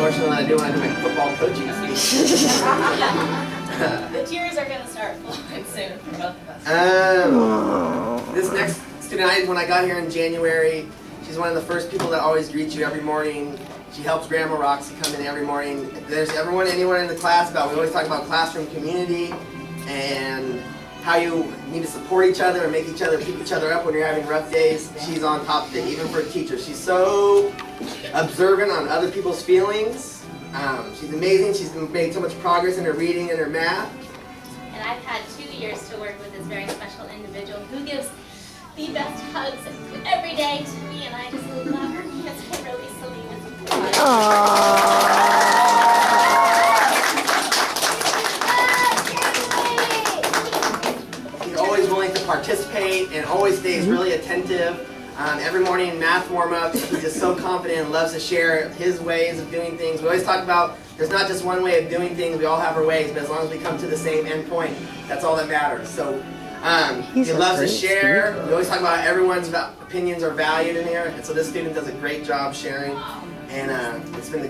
unfortunately, I do want to do my football coaching speech. The tears are going to start flowing soon for both of us. This next student, when I got here in January, she's one of the first people that always greets you every morning. She helps Grandma Roxy come in every morning. If there's anyone in the class we always talk about classroom community and how you need to support each other and pick each other up when you're having rough days. She's on top of it, even for a teacher. She's so observant on other people's feelings. She's amazing. She's made so much progress in her reading and her math. And I've had 2 years to work with this very special individual who gives the best hugs every day to me, and I just love her. Miss Kimberly Salinas. He's always willing to participate and always stays really attentive. Every morning in math warm-ups, he's just so confident and loves to share his ways of doing things. We always talk about there's not just one way of doing things, we all have our ways, but as long as we come to the same end point, that's all that matters. So he loves to share. We always talk about everyone's opinions are valued in here, and so this student does a great job sharing, and it's been a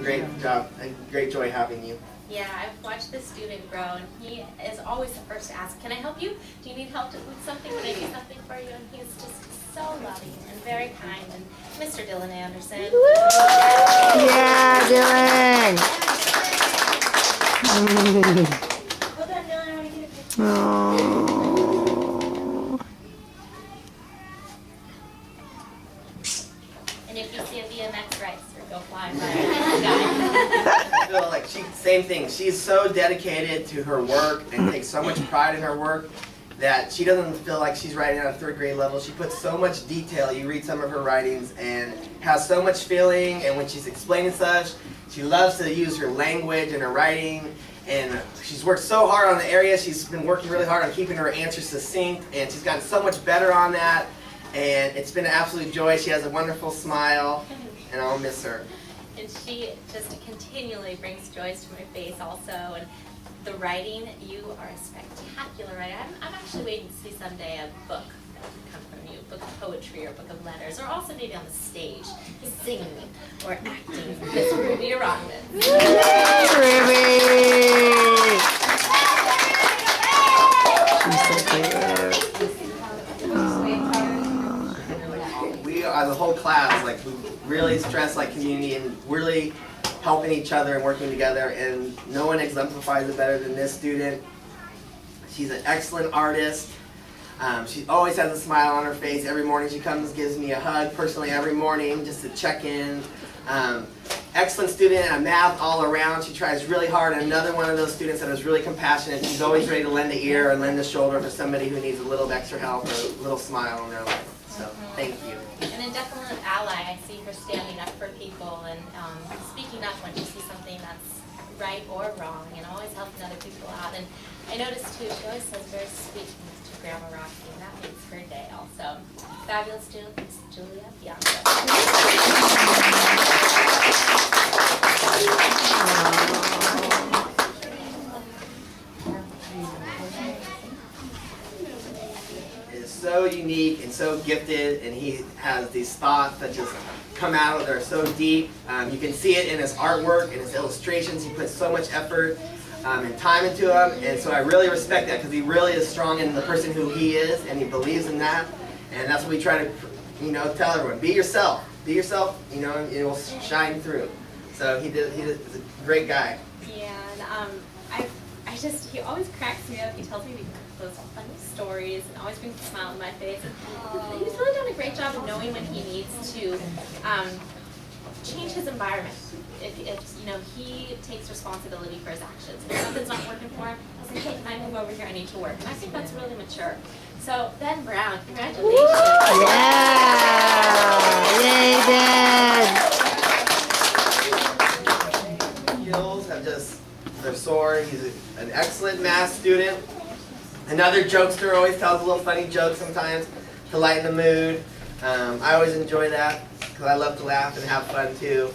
great joy having you. Yeah, I've watched this student grow, and he is always the first to ask, can I help you? Do you need help with something? Can I do something for you? And he's just so loving and very kind. And Mr. Dylan Anderson. Woo! Yeah, Dylan. Hold on, Dylan, I want to get a picture. Oh. And if you see a BMX racer, go flying by. I feel like same thing. She's so dedicated to her work and takes so much pride in her work that she doesn't feel like she's writing at a third grade level. She puts so much detail. You read some of her writings and has so much feeling, and when she's explaining such, she loves to use her language in her writing, and she's worked so hard on the area. She's been working really hard on keeping her answers succinct, and she's gotten so much better on that, and it's been an absolute joy. She has a wonderful smile, and I'll miss her. And she just continually brings joys to my face also. And the writing, you are a spectacular writer. I'm actually waiting to see someday a book that would come from you, a book of poetry or a book of letters, or also maybe on the stage, singing or acting for Miss Ruby Rodman. We are the whole class, like, we really stress like community and really helping each other and working together, and no one exemplifies it better than this student. She's an excellent artist. She always has a smile on her face. Every morning she comes, gives me a hug personally every morning just to check in. Excellent student and math all around. She tries really hard. Another one of those students that is really compassionate. She's always ready to lend an ear or lend a shoulder for somebody who needs a little extra help or a little smile in their life. So thank you. And a definite ally. I see her standing up for people and speaking up when she sees something that's right or wrong, and always helping other people out. And I noticed too, she always says very sweet things to Grandma Roxy, and that makes her day also. Fabulous student, Miss Julia Bianca. So unique and so gifted, and he has these thoughts that just come out. They're so deep. You can see it in his artwork and his illustrations. He puts so much effort and time into them, and so I really respect that because he really is strong in the person who he is, and he believes in that. And that's what we try to, tell everyone: be yourself, and it will shine through. So he's a great guy. Yeah, and he always cracks me up. He tells me those funny stories and always brings a smile on my face. And he's really done a great job of knowing when he needs to change his environment. If he takes responsibility for his actions. If something's not working for him, I'll say, hey, can I move over here? I need to work. And I think that's really mature. So Ben Brown, congratulations. Yeah! Yay, Ben! Skills have they're soaring. He's an excellent math student. Another jokester, always tells a little funny joke sometimes to lighten the mood. I always enjoy that because I love to laugh and have fun too.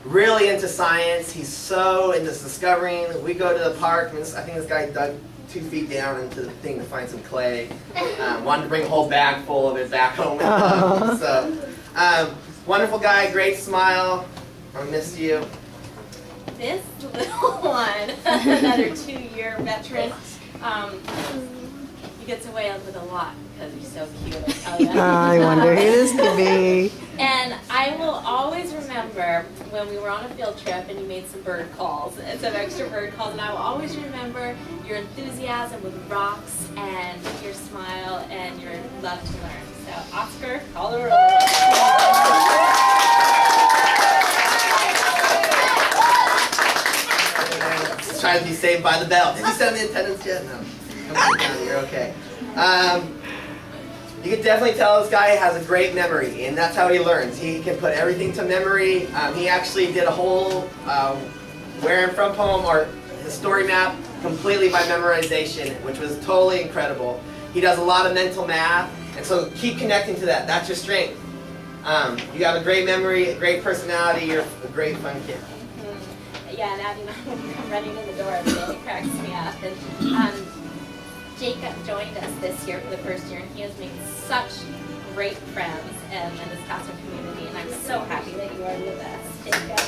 Really into science. He's so into discovering. We go to the park, and I think this guy dug 2 feet down into the thing to find some clay. Wanted to bring a whole bag full of it back home. Wonderful guy, great smile. I miss you. this little one, another 2-year veteran, he gets away with a lot because he's so cute, I tell you. I wonder who this could be. And I will always remember when we were on a field trip and you made some bird calls, and some extra bird calls, and I will always remember your enthusiasm with rocks and your smile and your love to learn. So, Oscar, Colorado. Trying to be saved by the bell. Did you send the attendance yet? No. Come on down, you're okay. You can definitely tell this guy has a great memory, and that's how he learns. He can put everything to memory. He actually did a whole where I'm from poem, or the story map, completely by memorization, which was totally incredible. He does a lot of mental math, and so keep connecting to that. That's your strength. You have a great memory, a great personality, you're a great fun kid. Yeah, and Abby, when you come running in the door every day, it cracks me up. And Jacob joined us this year for the first year, and he has made such great friends in this classroom community, and I'm so happy that you are with us. Jacob,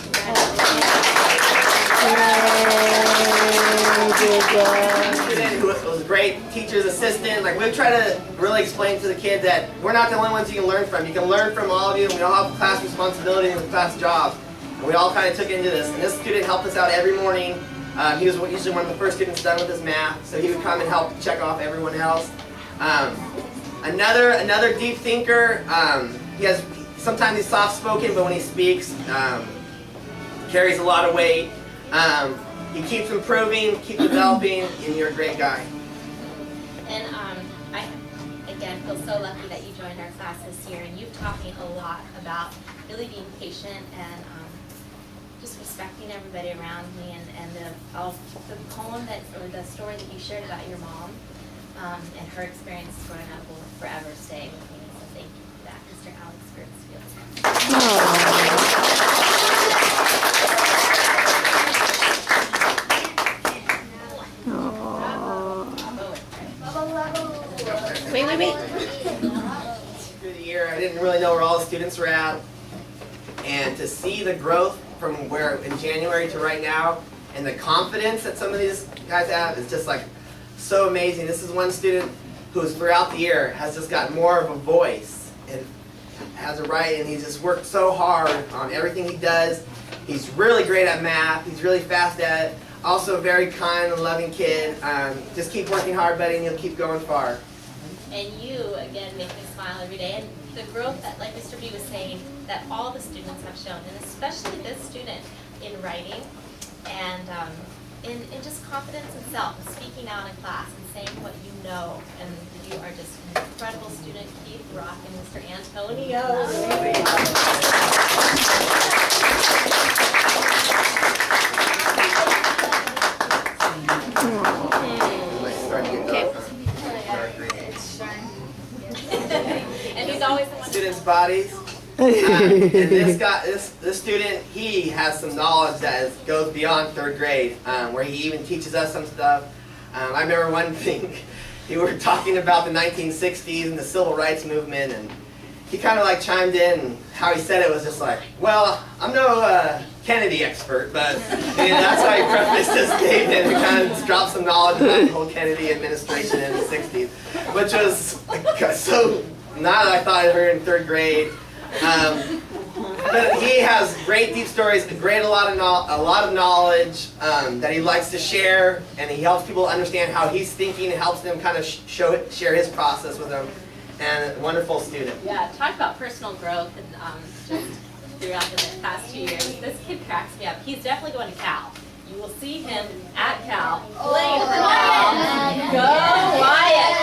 Student who was a great teacher's assistant. Like, we try to really explain to the kids that we're not the only ones you can learn from. You can learn from all of you, and we all have class responsibility and class jobs. And we all kind of took into this. And this student helped us out every morning. He was usually one of the first students done with his math, so he would come and help check off everyone else. Another deep thinker. Sometimes he's soft-spoken, but when he speaks, carries a lot of weight. He keeps improving, keeps developing, and you're a great guy. And I, again, feel so lucky that you joined our class this year, and you've taught me a lot about really being patient and just respecting everybody around me, and the poem or the story that you shared about your mom and her experience growing up will forever stay with me. So thank you for that, Mr. Alex Gertzfield. Wait. Through the year, I didn't really know where all the students were at, and to see the growth from where in January to right now, and the confidence that some of these guys have is just like so amazing. This is one student who's throughout the year has just got more of a voice and has a right, and he's just worked so hard on everything he does. He's really great at math. He's really fast at it. Also a very kind and loving kid. Just keep working hard, buddy, and you'll keep going far. And you, again, make me smile every day. And the growth that, like Mr. B was saying, that all the students have shown, and especially this student in writing and in just confidence in self, speaking out in class and saying what you know. And you are just an incredible student. Keep rocking, Mr. Antonio. And he's always the one. Students' bodies. And this student, he has some knowledge that goes beyond third grade, where he even teaches us some stuff. I remember one thing, we were talking about the 1960s and the civil rights movement, and he kind of like chimed in, and how he said it was just like, well, I'm no Kennedy expert, but that's how he prefaced his statement, and kind of dropped some knowledge about the whole Kennedy administration in the 60s, which was so not that I thought I heard in third grade. But he has great deep stories, a lot of knowledge that he likes to share, and he helps people understand how he's thinking, and helps them kind of share his process with them. And a wonderful student. Yeah, talk about personal growth and just throughout the past 2 years. This kid cracks me up. He's definitely going to Cal. You will see him at Cal playing for Wyatt. Go Wyatt!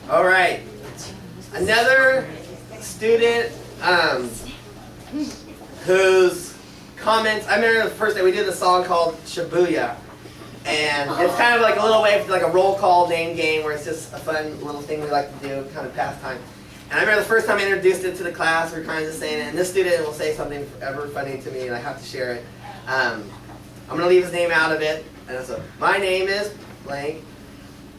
All right, another student whose comments, I remember the first day we did a song called Shibuya, and it's kind of like a little way of like a roll call name game where it's just a fun little thing we like to do, kind of pastime. And I remember the first time I introduced it to the class, we were kind of just saying it, and this student will say something ever funny to me, and I have to share it. I'm going to leave his name out of it, and so my name is blank.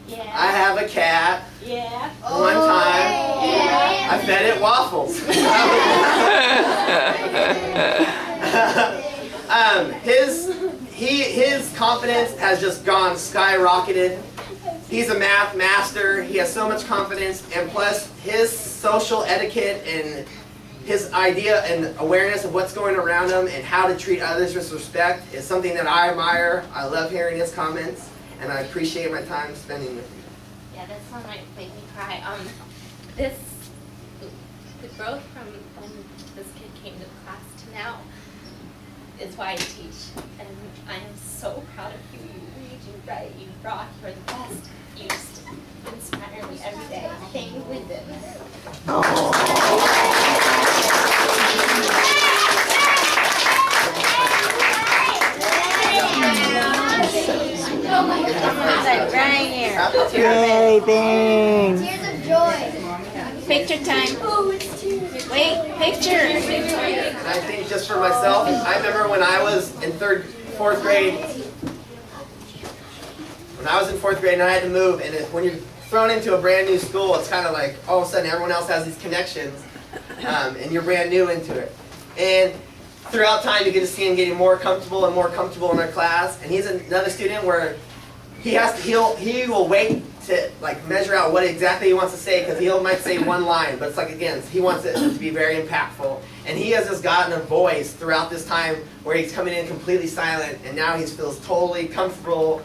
Yeah. I have a cat. Yeah. One time, Yeah. I fed it waffles. His confidence has just gone skyrocketed. He's a math master. He has so much confidence, and plus his social etiquette and his idea and awareness of what's going around him and how to treat others with respect is something that I admire. I love hearing his comments, and I appreciate my time spending with you. Yeah, this one might make me cry. The growth from when this kid came to class to now is why I teach, and I am so proud of you. You read, you write, you rock, you're the best. You just inspire me every day. Thank you, Lyndon. Right here. Yay, thanks. Tears of joy. Picture time. Wait, picture. And I think just for myself, I remember when I was in fourth grade. When I was in fourth grade and I had to move, and when you're thrown into a brand new school, it's kind of like all of a sudden everyone else has these connections, and you're brand new into it. And throughout time, you get to see him getting more comfortable and more comfortable in our class. And he's another student where he will wait to like measure out what exactly he wants to say, because he might say one line, but it's like, again, he wants it to be very impactful. And he has just gotten a voice throughout this time where he's coming in completely silent, and now he feels totally comfortable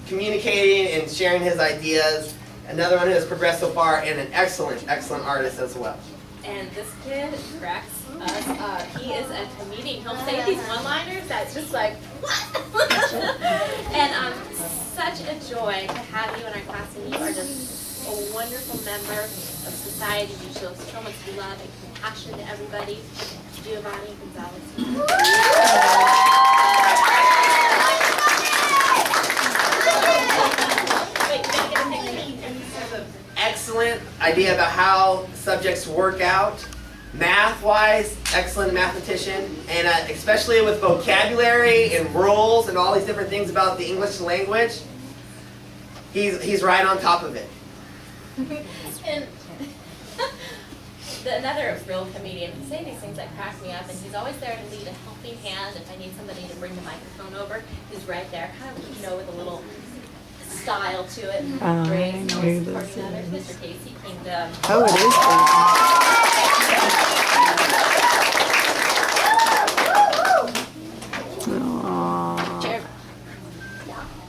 communicating and sharing his ideas. Another one who has progressed so far, and an excellent, excellent artist as well. And this kid cracks us up. He is a comedian. He'll say these one-liners that's just like, what? And such a joy to have you in our class, and you are just a wonderful member of society. You show so much love and compassion to everybody. Giovanni Gonzalez. Excellent idea about how subjects work out. Math-wise, excellent mathematician, and especially with vocabulary and rules and all these different things about the English language, he's right on top of it. And another real comedian, he'll say these things that crack me up, and he's always there to lead a helping hand. If I need somebody to bring the microphone over, he's right there, kind of, with a little style to it. Grace, I know always this supporting others. Mr. Casey Kingdom. Oh, it is.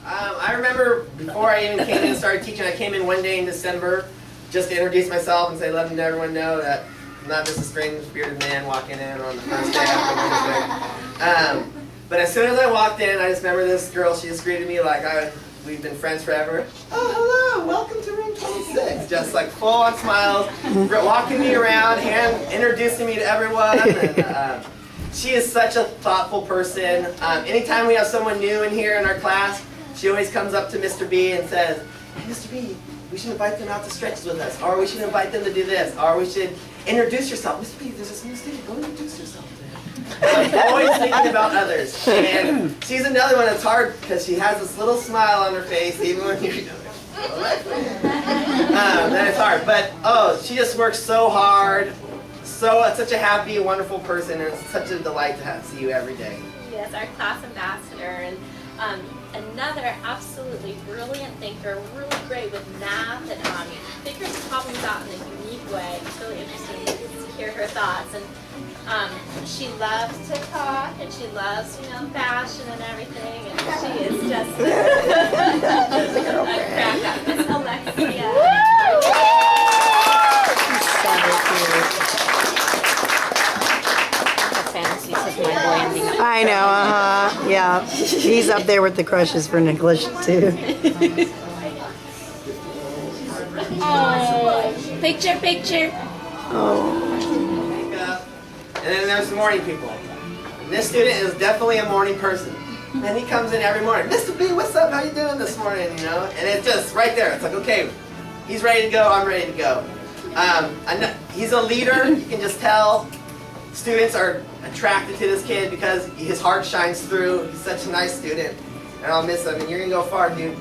I remember before I even came in and started teaching, I came in one day in December just to introduce myself and say, letting everyone know that I'm not just a strange bearded man walking in on the first day after Wednesday. But as soon as I walked in, I just remember this girl, she just greeted me like we've been friends forever. Oh, hello, welcome to room 26. Just like full on smiles, walking me around, introducing me to everyone. And, she is such a thoughtful person. Anytime we have someone new in here in our class, she always comes up to Mr. B and says, hey, Mr. B, we should invite them out to stretches with us, or we should invite them to do this, or we should introduce yourself. Mr. B, there's this new student, go introduce yourself to him. I'm always thinking about others. And she's another one that's hard because she has this little smile on her face, even when you're then it's hard. But, she just works so hard. Such a happy, wonderful person, and it's such a delight to see you every day. Yes, our class ambassador, and another absolutely brilliant thinker, really great with math, and figures problems out in a unique way. It's really interesting to hear her thoughts. And she loves to talk, and she loves, fashion and everything, and she is just a crack up. Miss Alexia. I know, yeah. He's up there with the crushes for Nicholas, too. Oh, picture. Oh. And then there's the morning people. And this student is definitely a morning person. And he comes in every morning. Mr. B, what's up? How you doing this morning? And it's just right there. It's like, okay, he's ready to go. I'm ready to go. He's a leader. You can just tell. Students are attracted to this kid because his heart shines through. He's such a nice student, and I'll miss him. And you're gonna go far, dude.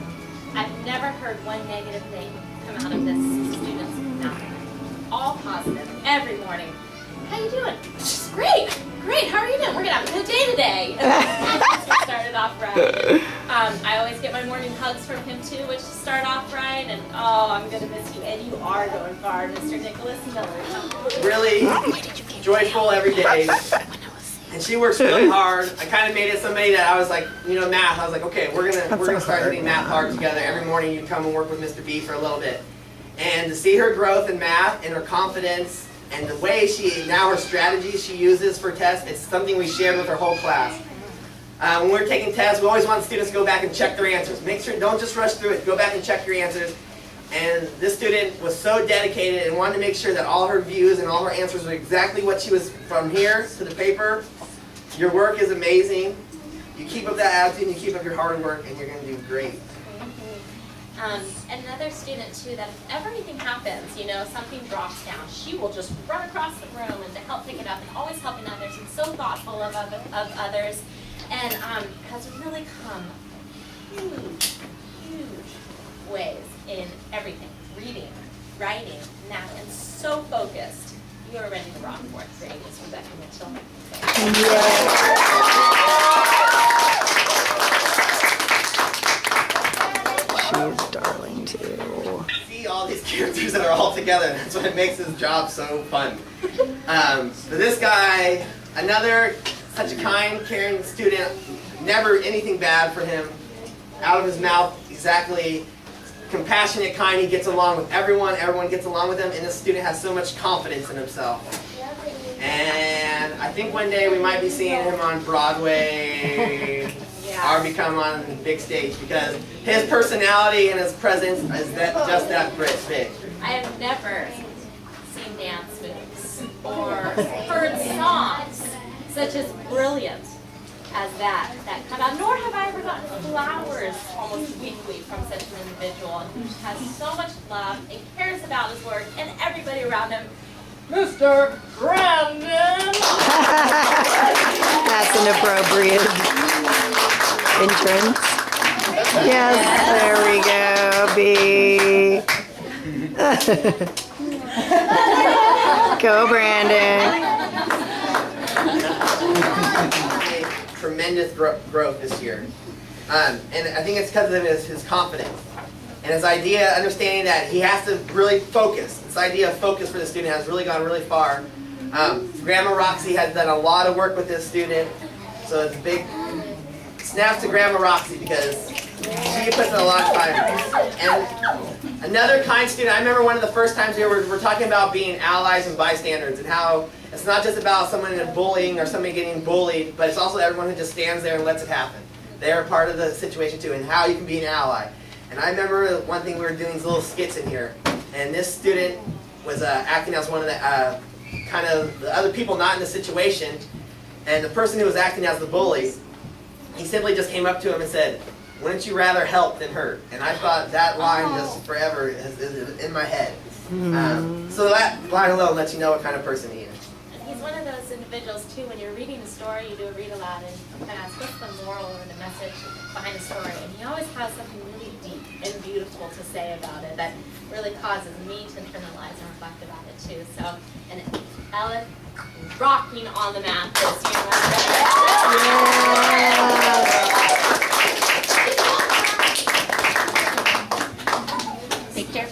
I've never heard one negative thing come out of this student's mouth. All positive, every morning. How you doing? Great, great. How are you doing? We're gonna have a good day today. We started off right. I always get my morning hugs from him too, which start off right. And oh, I'm gonna miss you, and you are going far, Mr. Nicholas Miller. Really joyful every day. And she works really hard. I kind of made it somebody that I was like, you know, math. I was like, okay, we're gonna start hitting math hard together. Every morning you come and work with Mr. B for a little bit. And to see her growth in math and her confidence and the way her strategies she uses for tests, it's something we shared with her whole class. When we're taking tests, we always want students to go back and check their answers. Make sure, don't just rush through it. Go back and check your answers. And this student was so dedicated and wanted to make sure that all her views and all her answers were exactly what she was from here to the paper. Your work is amazing. You keep up that attitude and you keep up your hard work and you're going to do great. Another student too, that if ever anything happens, you know, something drops down, she will just run across the room and to help pick it up, and always helping others and so thoughtful of others, and has really come huge ways in everything, reading, writing, math, and so focused. You are ready to rock fourth grade, Miss Rebecca Mitchell. She's darling too. See all these characters that are all together. That's what makes this job so fun. For this guy, another such a kind, caring student. Never anything bad for him. Out of his mouth, exactly. Compassionate, kind. He gets along with everyone. Everyone gets along with him, and this student has so much confidence in himself. And I think one day we might be seeing him on Broadway. Or become on the big stage, because his personality and his presence is just that big. I have never seen dance moves or heard songs such as brilliant as that come out, nor have I ever gotten flowers almost weekly from such an individual who has so much love and cares about his work and everybody around him. Mr. Brandon! That's an appropriate entrance. Yes, there we go, B. Go, Brandon. Tremendous growth this year. And I think it's because of his confidence. And his idea, understanding that he has to really focus. This idea of focus for the student has really gone really far. Grandma Roxy has done a lot of work with this student. So it's big snaps to Grandma Roxy because she puts in a lot of time. And another kind student, I remember one of the first times we were talking about being allies and bystanders and how it's not just about someone bullying or somebody getting bullied, but it's also everyone who just stands there and lets it happen. They're part of the situation too, and how you can be an ally. And I remember one thing, we were doing these little skits in here, and this student was acting as one of the kind of the other people not in the situation, and the person who was acting as the bully, he simply just came up to him and said, "Wouldn't you rather help than hurt?" And I thought that line just forever is in my head. So that line alone lets you know what kind of person he is. He's one of those individuals too, when you're reading a story, you do a read aloud and ask what's the moral or the message behind the story, and he always has something really deep and beautiful to say about it that really causes me to internalize and reflect about it too. So, and Ella rocking on the mat this year. Take care.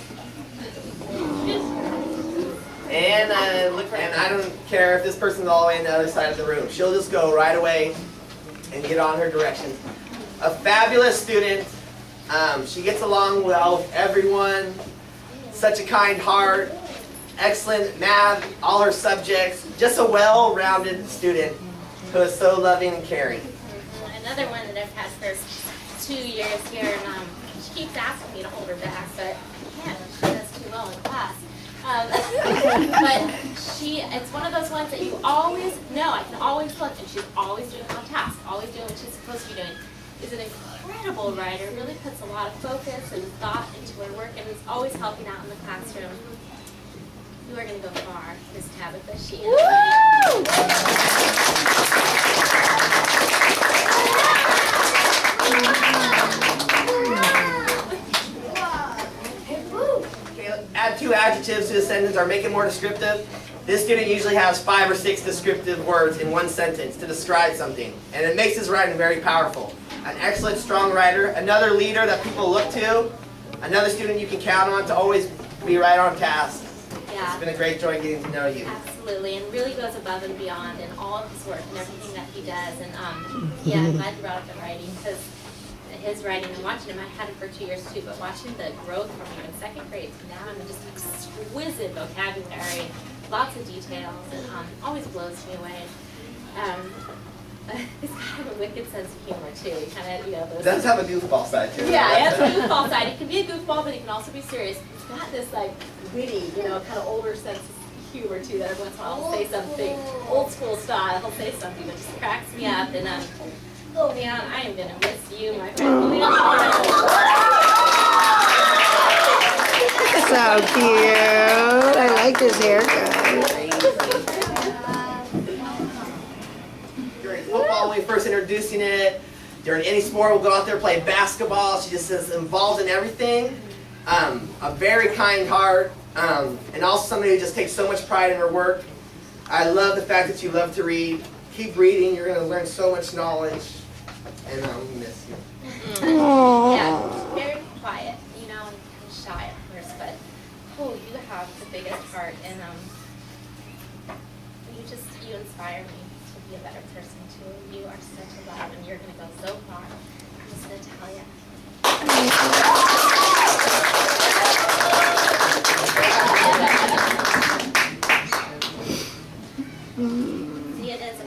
And I don't care if this person's all the way on the other side of the room. She'll just go right away and get on her directions. A fabulous student. She gets along well with everyone. Such a kind heart. Excellent math, all her subjects. Just a well-rounded student who is so loving and caring. Another one that I've had for 2 years here, and she keeps asking me to hold her back, but I can't. She does too well in class. But it's one of those ones that you always know. I can always look, and she's always doing on task, always doing what she's supposed to be doing. Is an incredible writer, really puts a lot of focus and thought into her work, and is always helping out in the classroom. You are going to go far, Miss Tabitha Sheehan. adjectives to the sentence or make it more descriptive, this student usually has 5 or 6 descriptive words in one sentence to describe something. And it makes his writing very powerful. An excellent, strong writer, another leader that people look to, another student you can count on to always be right on task. Yeah. It's been a great joy getting to know you. Absolutely, and really goes above and beyond in all of his work and everything that he does. And yeah, I'm glad you brought up the writing, because his writing, and watching him, I had him for 2 years too, but watching the growth from him in 2nd grade to now, and just exquisite vocabulary, lots of details, and always blows me away. He's kind of a wicked sense of humor too. He kind of, those. Does have a goofball side too. Yeah, he has a goofball side. He can be a goofball, but he can also be serious. He's got this like witty, kind of older sense of humor too. That every once in a while he'll say something old school style. He'll say something that just cracks me up. And Leon, I am gonna miss you, my friend. Leon. So cute. I like this haircut. During football, when we first introducing it, during any sport, we'll go out there play basketball. She just is involved in everything. A very kind heart, and also somebody who just takes so much pride in her work. I love the fact that you love to read. Keep reading. You're going to learn so much knowledge, and I'll miss you. Yeah, very quiet, and kind of shy at first, but you have the biggest heart, and you inspire me to be a better person too. You are such a love, and you're going to go so far. I'm just going to tell you.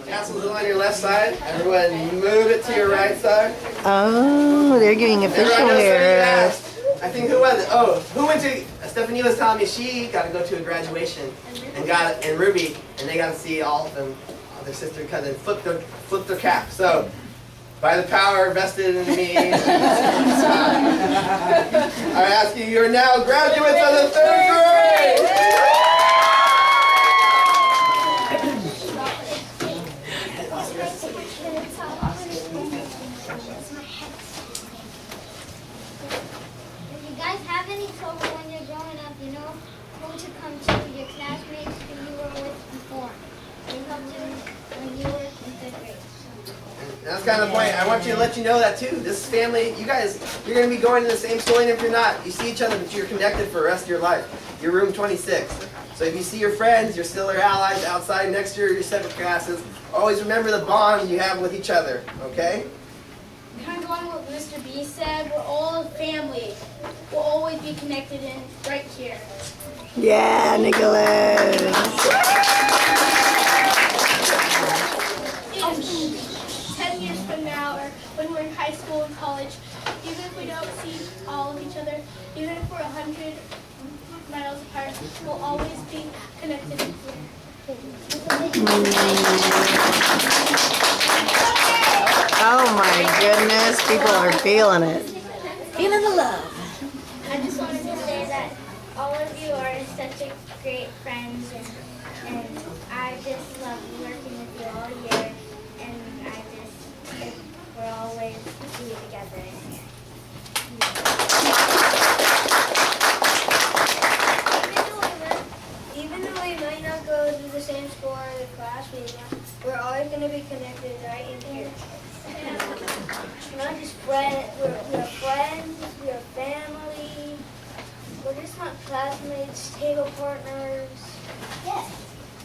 Castle's on your left side. Everyone move it to your right side. Oh, they're giving official Everyone knows somebody you hair. asked. I think who was it? Oh, who went to? Stephanie was telling me she got to go to a graduation and Ruby, and they got to see all of them, their sister and cousin, flip their cap. So, by the power vested in me, I ask you, you are now graduates of the 3rd grade. Have any trouble when you're growing up, who to come to, your classmates who you were with before. They helped you when you were in 5th grade. That's kind of the point. I want you to let you know that too. This family, you guys, you're going to be going to the same school, and if you're not, you see each other, but you're connected for the rest of your life. You're room 26. So if you see your friends, you're still their allies outside next year, your separate classes. Always remember the bond you have with each other, okay? Kind of going what Mr. B said, we're all family. We'll always be connected in right here. Yeah, Nicholas. In 10 years from now, or when we're in high school and college, even if we don't see all of each other, even if we're 100 miles apart, we'll always be connected. Oh my goodness, people are feeling it. Feeling the love. I just wanted to say that all of you are such a great friends, and I just love working with you all year, and we're always be together in here. Even though we might not go to the same school or the class, we're always going to be connected right in here. We're not just friends, we're friends, we're family. We're just not classmates, table partners. Yes,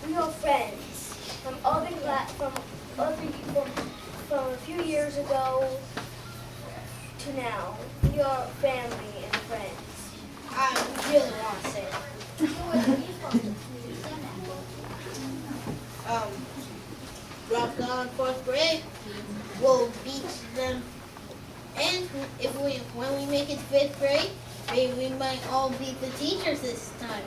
we are friends from from a few years ago to now. We are family and friends. I really want to say that. Dropped out in 4th grade, we'll beat them. And when we make it 5th grade, maybe we might all beat the teachers this time.